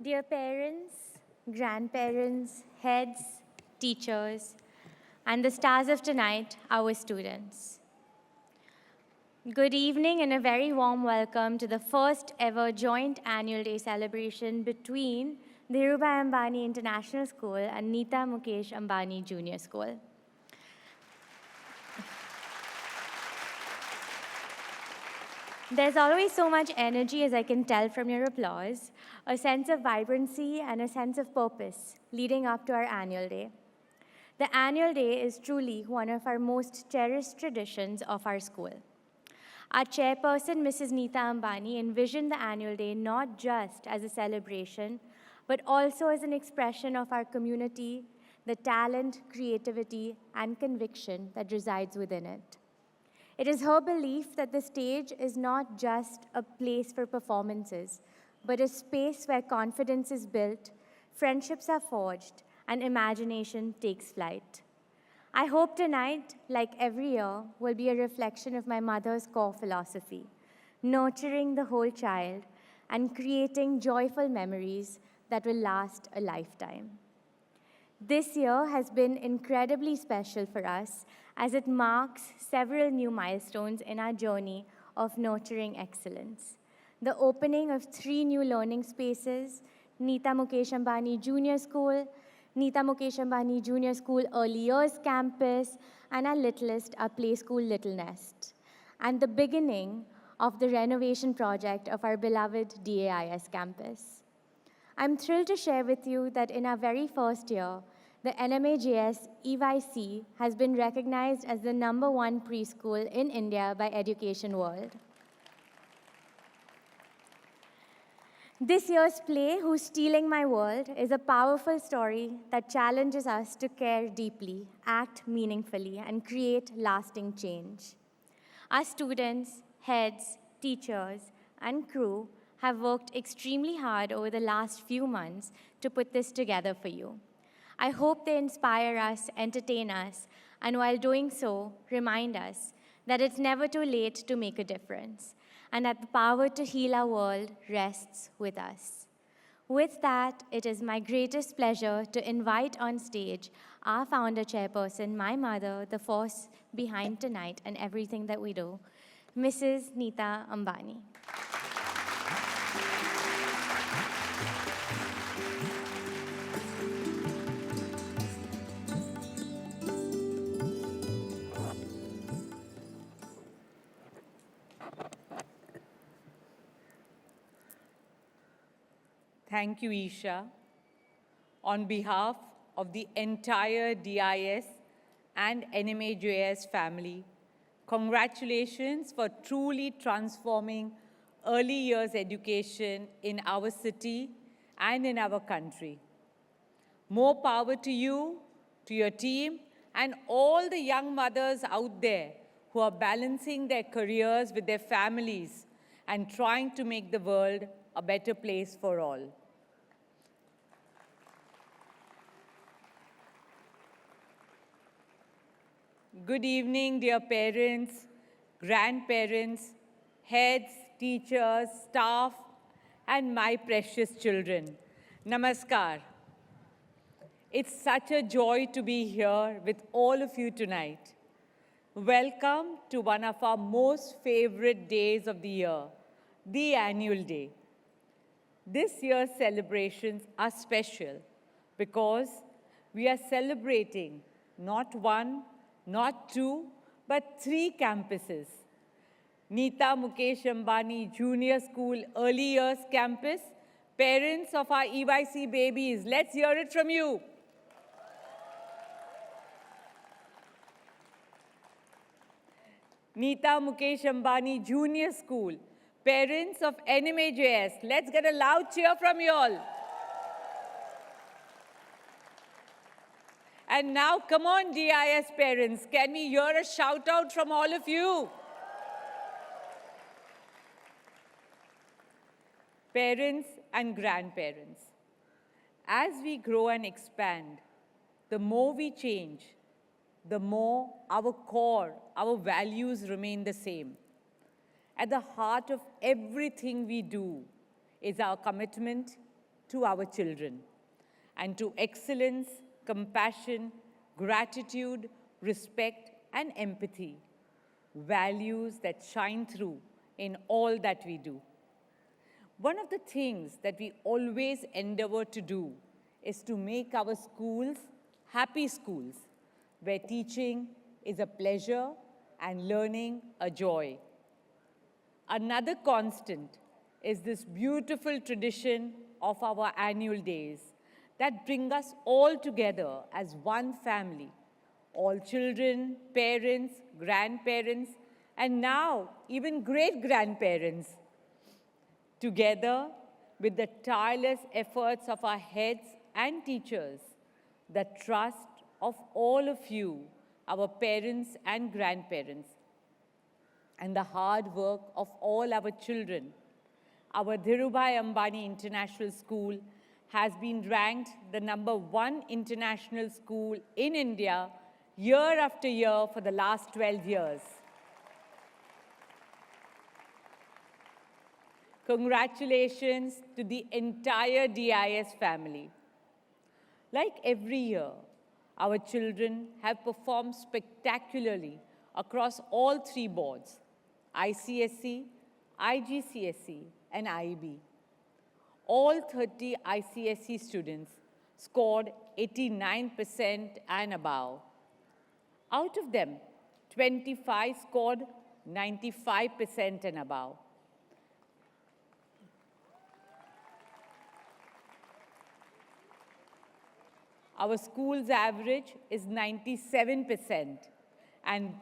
Dear parents, grandparents, heads, teachers, and the stars of tonight, our students. Good evening and a very warm welcome to the first ever joint annual day celebration between the Isha Ambani International School and Nita Ambani Junior School. There's always so much energy, as I can tell from your applause, a sense of vibrancy and a sense of purpose leading up to our annual day. The annual day is truly one of our most cherished traditions of our school. Our chairperson, Mrs. Nita Ambani, envisioned the annual day not just as a celebration, but also as an expression of our community, the talent, creativity, and conviction that resides within it. It is her belief that the stage is not just a place for performances, but a space where confidence is built, friendships are forged, and imagination takes flight. I hope tonight, like every year, will be a reflection of my mother's core philosophy, nurturing the whole child and creating joyful memories that will last a lifetime. This year has been incredibly special for us as it marks several new milestones in our journey of nurturing excellence. The opening of 3 new learning spaces, Nita Ambani Junior School, Nita Ambani Junior School Early Years Campus, and our littlest, our Play School Little Nest, and the beginning of the renovation project of our beloved DAIS campus. I'm thrilled to share with you that in our very first year, the NMAJS EYC has been recognized as the #1 preschool in India by Education World. This year's play, Who's Stealing My World, is a powerful story that challenges us to care deeply, act meaningfully, and create lasting change. Our students, heads, teachers, and crew have worked extremely hard over the last few months to put this together for you. I hope they inspire us, entertain us, and while doing so, remind us that it's never too late to make a difference, and that the power to heal our world rests with us. With that, it is my greatest pleasure to invite on stage our founder chairperson, my mother, the force behind tonight and everything that we do, Mrs. Nita Ambani. Thank you, Isha. On behalf of the entire DIS and NMAJS family, congratulations for truly transforming early years education in our city and in our country. More power to you, to your team, and all the young mothers out there who are balancing their careers with their families and trying to make the world a better place for all. Good evening, dear parents, grandparents, heads, teachers, staff, and my precious children. Namaskar. It's such a joy to be here with all of you tonight. Welcome to one of our most favorite days of the year, the annual day. This year's celebrations are special because we are celebrating not 1, not 2, but 3 campuses. Nita Ambani Junior School Early Years Campus, parents of our EYC babies, let's hear it from you. Nita Ambani Junior School, parents of NMAJS, let's get a loud cheer from you all. And now, come on, DIS parents, can we hear a shout out from all of you? Parents and grandparents, as we grow and expand, the more we change, the more our core, our values remain the same. At the heart of everything we do is our commitment, to our children, and to excellence, compassion, gratitude, respect, and empathy, values that shine through in all that we do. One of the things that we always endeavor to do is to make our schools happy schools, where teaching is a pleasure and learning a joy. Another constant is this beautiful tradition of our annual days that bring us all together as one family, all children, parents, grandparents, and now even great-grandparents, together with the tireless efforts of our heads and teachers, the trust of all of you, our parents and grandparents, and the hard work of all our children. Our Dhirubhai Ambani International School has been ranked the #1 international school in India year after year for the last 12 years. Congratulations to the entire DIS family. Like every year, our children have performed spectacularly across all 3 boards, ICSE, IGCSE, and IB. All 30 ICSE students scored 89% and above. Out of them, 25 scored 95% and above. Our school's average is 97%, and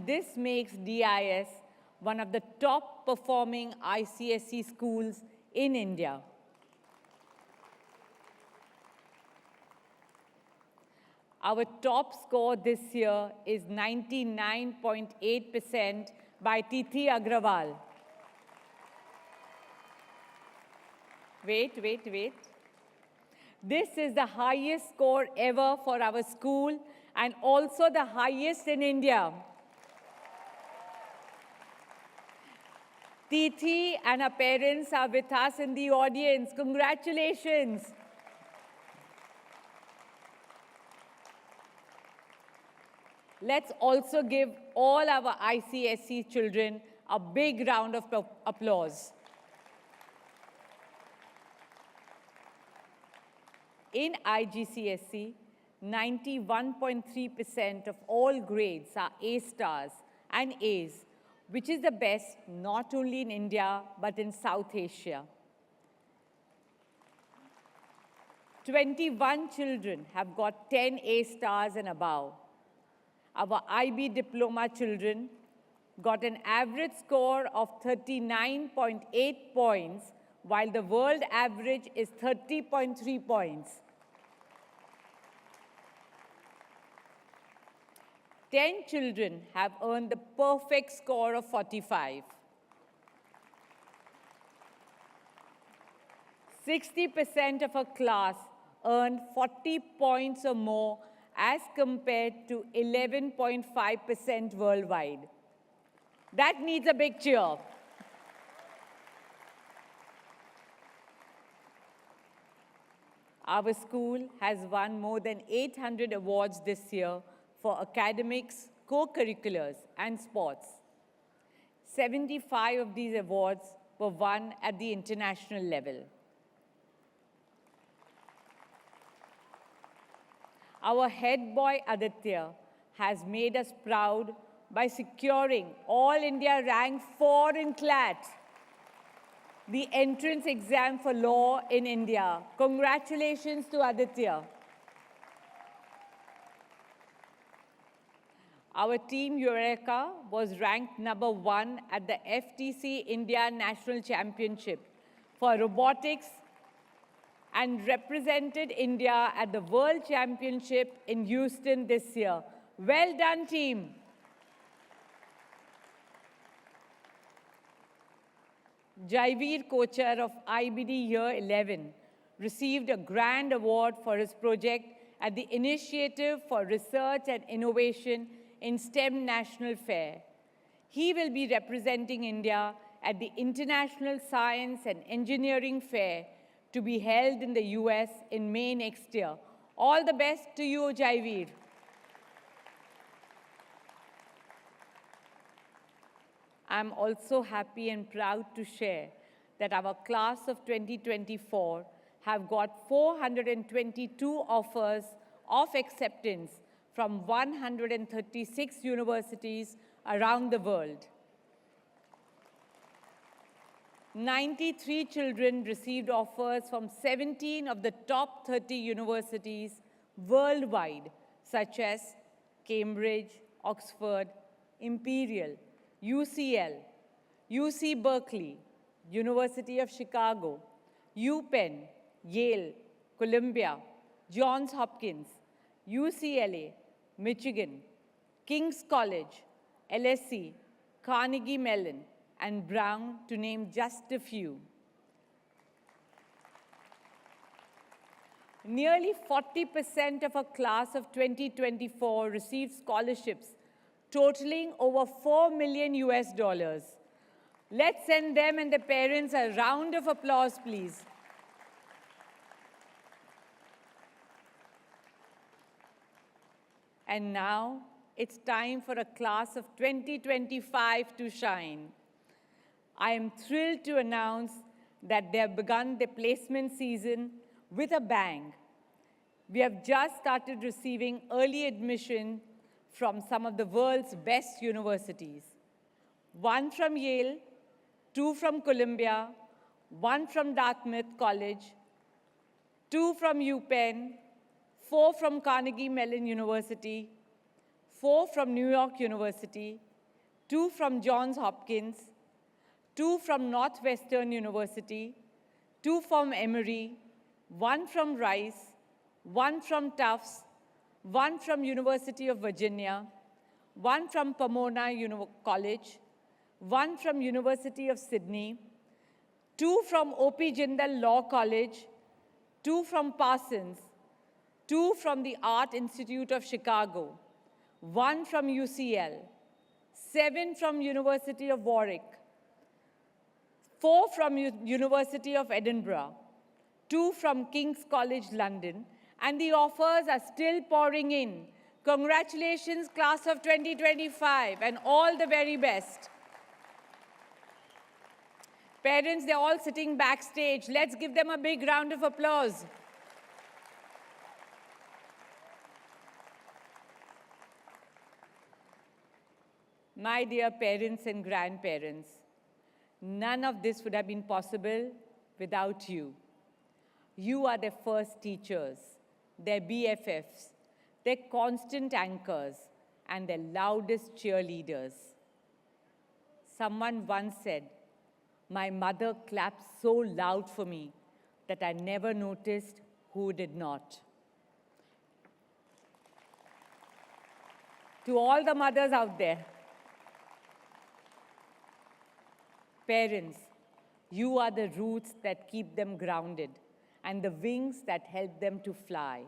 this makes DIS one of the top performing ICSE schools in India. Our top score this year is 99.8% by Tithi Agrawal. Wait. This is the highest score ever for our school and also the highest in India. Tithi and her parents are with us in the audience. Congratulations. Let's also give all our ICSE children a big round of applause. In IGCSE, 91.3% of all grades are A stars and A's, which is the best not only in India, but in South Asia. 21 children have got 10 A stars and above. Our IB diploma children got an average score of 39.8 points, while the world average is 30.3 points. 10 children have earned the perfect score of 45. 60% of our class earned 40 points or more as compared to 11.5% worldwide. That needs a big cheer. Our school has won more than 800 awards this year for academics, co-curriculars, and sports. 75 of these awards were won at the international level. Our head boy Aditya has made us proud by securing All India rank 4 in CLAT, the entrance exam for law in India. Congratulations to Aditya. Our team Eureka was ranked #1 at the FTC India National Championship for robotics and represented India at the World Championship in Houston this year. Well done, team. Jaivir Kochar of IBD Year 11 received a grand award for his project at the Initiative for Research and Innovation in STEM National Fair. He will be representing India at the International Science and Engineering Fair to be held in the US in May next year. All the best to you, Jaivir. I'm also happy and proud to share that our class of 2024 have got 422 offers of acceptance from 136 universities around the world. 93 children received offers from 17 of the top 30 universities worldwide, such as Cambridge, Oxford, Imperial, UCL, UC Berkeley, University of Chicago, UPenn, Yale, Columbia, Johns Hopkins, UCLA, Michigan, King's College, LSE, Carnegie Mellon, and Brown, to name just a few. Nearly 40% of a class of 2024 received scholarships totaling over $4 million US. Let's send them and their parents a round of applause, please. And now it's time for a class of 2025 to shine. I am thrilled to announce that they have begun their placement season with a bang. We have just started receiving early admission from some of the world's best universities. 1 from Yale, 2 from Columbia, 1 from Dartmouth College, 2 from UPenn, 4 from Carnegie Mellon University, 4 from New York University, 2 from Johns Hopkins, 2 from Northwestern University, 2 from Emory, 1 from Rice, 1 from Tufts, 1 from University of Virginia, 1 from Pomona College, 1 from University of Sydney, 2 from O.P. Jindal Law College, 2 from Parsons, 2 from the Art Institute of Chicago, 1 from UCL, 7 from University of Warwick, 4 from University of Edinburgh, 2 from King's College London, and the offers are still pouring in. Congratulations, class of 2025, and all the very best. Parents, they're all sitting backstage. Let's give them a big round of applause. My dear parents and grandparents, none of this would have been possible without you. You are their first teachers, their BFFs, their constant anchors, and their loudest cheerleaders. Someone once said, "My mother clapped so loud for me that I never noticed who did not." To all the mothers out there, parents, you are the roots that keep them grounded and the wings that help them to fly.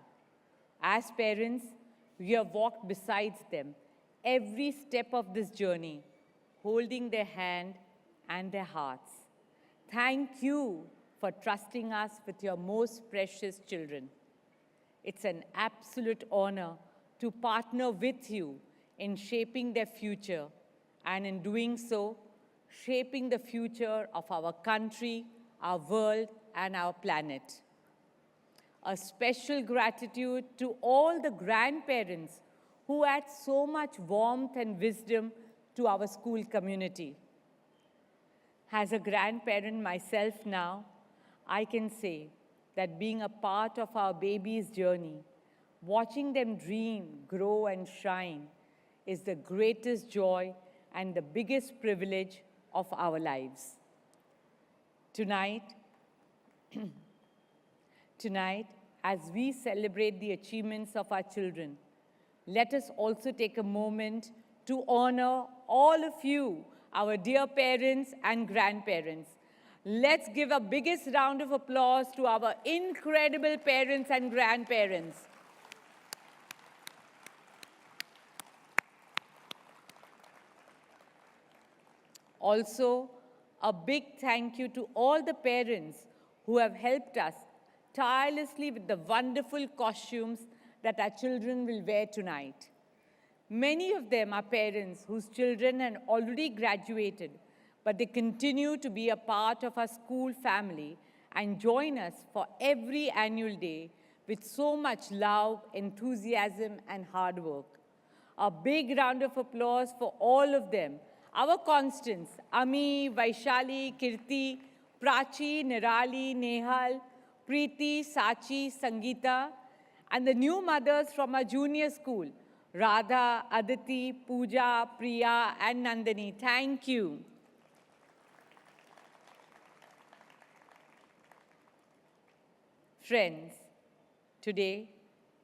As parents, we have walked beside them every step of this journey, holding their hand and their hearts. Thank you for trusting us with your most precious children. It's an absolute honor to partner with you in shaping their future, and in doing so, shaping the future of our country, our world, and our planet. A special gratitude to all the grandparents who add so much warmth and wisdom to our school community. As a grandparent myself now, I can say that being a part of our babies' journey, watching them dream, grow, and shine is the greatest joy and the biggest privilege of our lives. Tonight, as we celebrate the achievements of our children, let us also take a moment to honor all of you, our dear parents and grandparents. Let's give a biggest round of applause to our incredible parents and grandparents. Also, A big thank you to all the parents who have helped us tirelessly with the wonderful costumes that our children will wear tonight. Many of them are parents whose children have already graduated, but they continue to be a part of our school family and join us for every annual day with so much love, enthusiasm, and hard work. A big round of applause for all of them. Our constants, Ami, Vaishali, Kirti, Prachi, Nirali, Nehal, Preeti, Sachi, Sangeeta, and the new mothers from our junior school, Radha, Aditi, Pooja, Priya, and Nandini. Thank you. Friends, today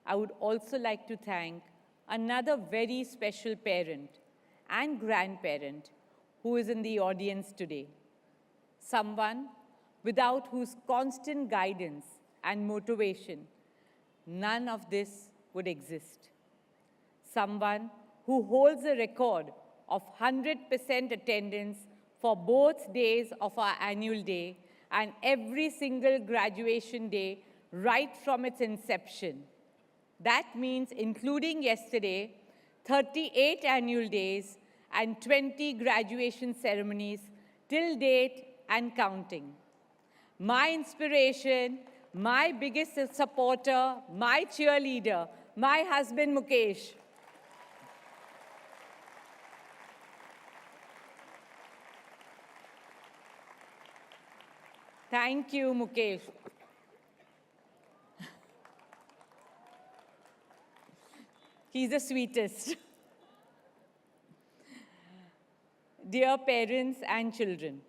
I would also like to thank another very special parent and grandparent who is in the audience today. Someone without whose constant guidance and motivation, none of this would exist. Someone who holds a record of 100% attendance for both days of our annual day and every single graduation day right from its inception. That means, including yesterday, 38 annual days and 20 graduation ceremonies till date and counting. My inspiration, my biggest supporter, my cheerleader, my husband Mukesh. Thank you, Mukesh. He's the sweetest. Dear parents and children,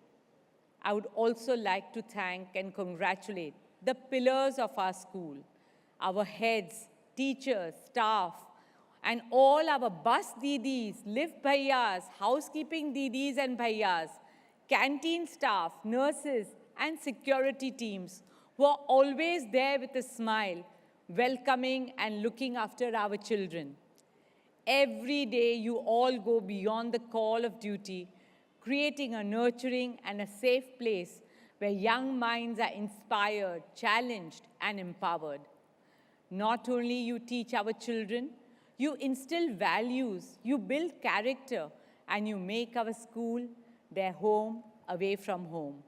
I would also like to thank and congratulate the pillars of our school, our heads, teachers, staff, and all our bus didis, lift bhaiyas, housekeeping didis and bhaiyas, canteen staff, nurses, and security teams who are always there with a smile, welcoming and looking after our children. Every day you all go beyond the call of duty, creating a nurturing and a safe place where young minds are inspired, challenged, and empowered. Not only you teach our children, you instill values, you build character, and you make our school their home away from home.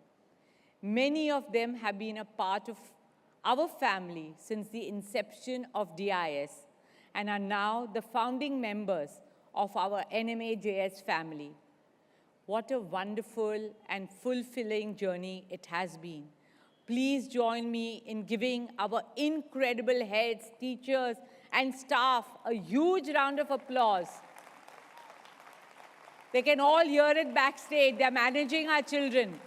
Many of them have been a part of our family since the inception of DAIS and are now the founding members of our NMAJS family. What a wonderful and fulfilling journey it has been. Please join me in giving our incredible heads, teachers, and staff a huge round of applause. They can all hear it backstage. They're managing our children.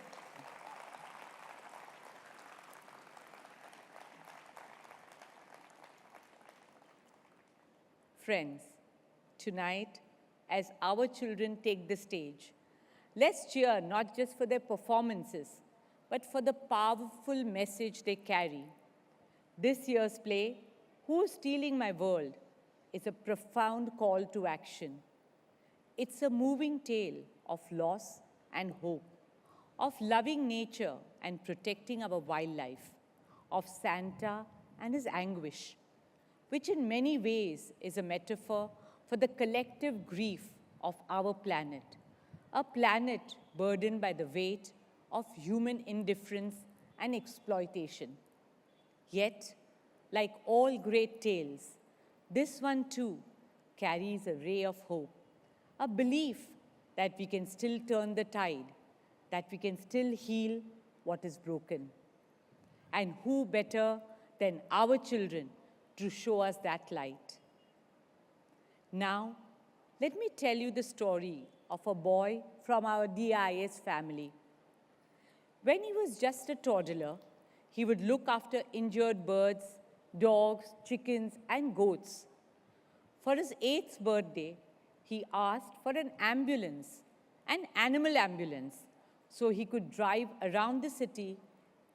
Friends, tonight, as our children take the stage, let's cheer not just for their performances, but for the powerful message they carry. This year's play, Who's Stealing My World, is a profound call to action. It's a moving tale of loss and hope, of loving nature and protecting our wildlife, of Santa and his anguish, which in many ways is a metaphor for the collective grief of our planet, a planet burdened by the weight of human indifference and exploitation. Yet, like all great tales, this one too carries a ray of hope, a belief that we can still turn the tide, that we can still heal what is broken. And who better than our children to show us that light? Now, let me tell you the story of a boy from our DIS family. When he was just a toddler, he would look after injured birds, dogs, chickens, and goats. For his 8th birthday, he asked for an ambulance, an animal ambulance, so he could drive around the city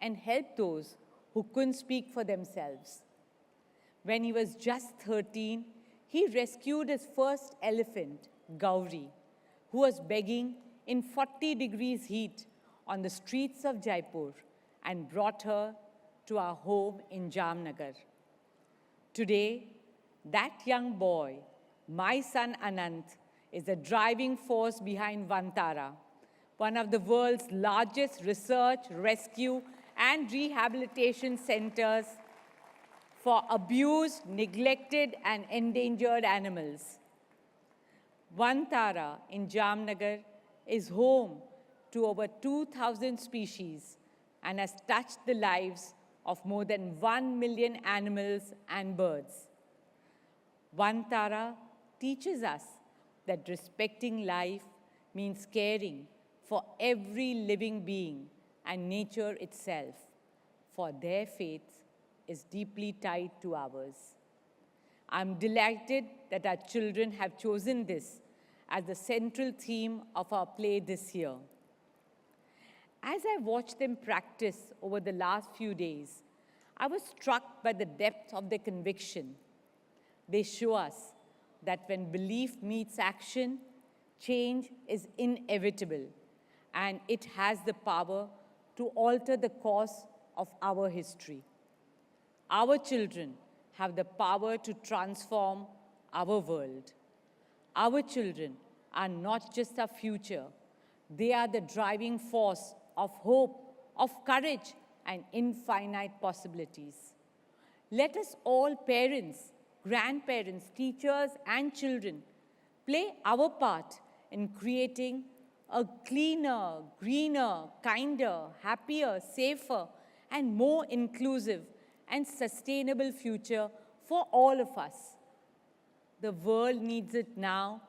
and help those who couldn't speak for themselves. When he was just 13, he rescued his first elephant, Gauri, who was begging in 40 degrees heat on the streets of Jaipur and brought her to our home in Jamnagar. Today, that young boy, my son Anant, is the driving force behind Vantara, one of the world's largest research, rescue, and rehabilitation centers for abused, neglected, and endangered animals. Vantara in Jamnagar is home to over 2,000 species and has touched the lives of more than 1 million animals and birds. Vantara teaches us that respecting life means caring for every living being and nature itself, for their faith is deeply tied to ours. I'm delighted that our children have chosen this as the central theme of our play this year. As I watched them practice over the last few days, I was struck by the depth of their conviction. They show us that when belief meets action, change is inevitable, and it has the power to alter the course of our history. Our children have the power to transform our world. Our children are not just our future. They are the driving force of hope, of courage, and infinite possibilities. Let us all, parents, grandparents, teachers, and children, play our part in creating a cleaner, greener, kinder, happier, safer, and more inclusive and sustainable future for all of us. The world needs it now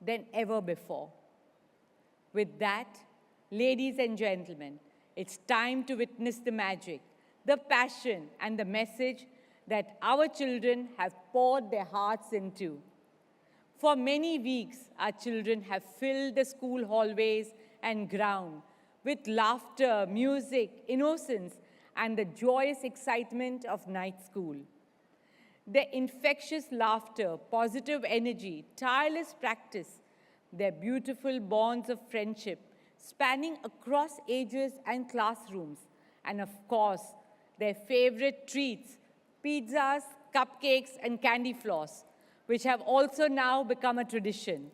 than ever before. With that, ladies and gentlemen, it's time to witness the magic, the passion, and the message that our children have poured their hearts into. For many weeks, our children have filled the school hallways and ground with laughter, music, innocence, and the joyous excitement of night school. Their infectious laughter, positive energy, tireless practice, their beautiful bonds of friendship spanning across ages and classrooms, and of course, their favorite treats, pizzas, cupcakes, and candy floss, which have also now become a tradition,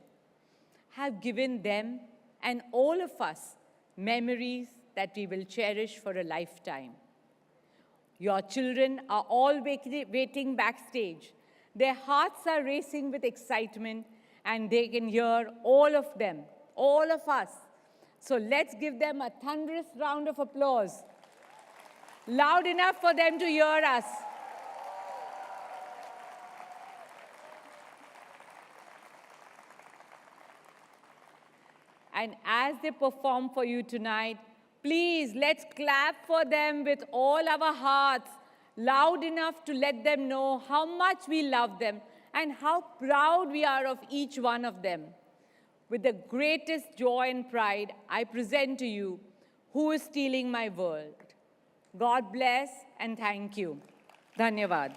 have given them and all of us memories that we will cherish for a lifetime. Your children are all waiting backstage. Their hearts are racing with excitement, and they can hear all of them, all of us. So let's give them a thunderous round of applause, loud enough for them to hear us. And as they perform for you tonight, please, let's clap for them with all our hearts, loud enough to let them know how much we love them and how proud we are of each one of them. With the greatest joy and pride, I present to you Who is Stealing My World. God bless and thank you. Dhanyavad.